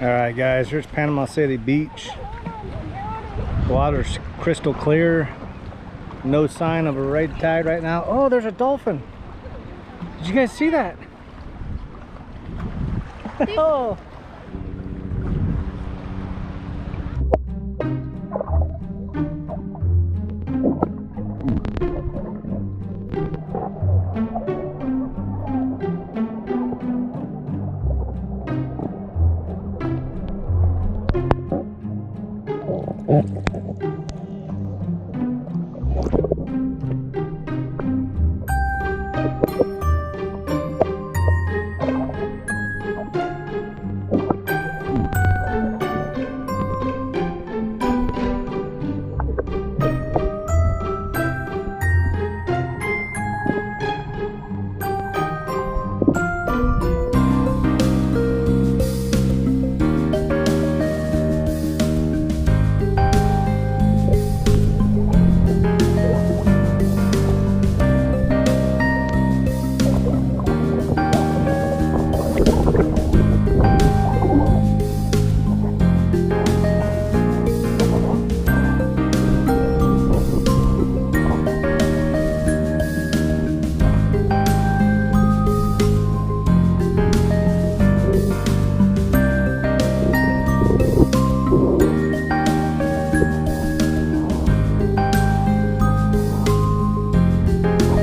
Alright guys, here's Panama City Beach. Water's crystal clear. No sign of a red tide right now. Oh, there's a dolphin. Did you guys see that? Oh. Oh.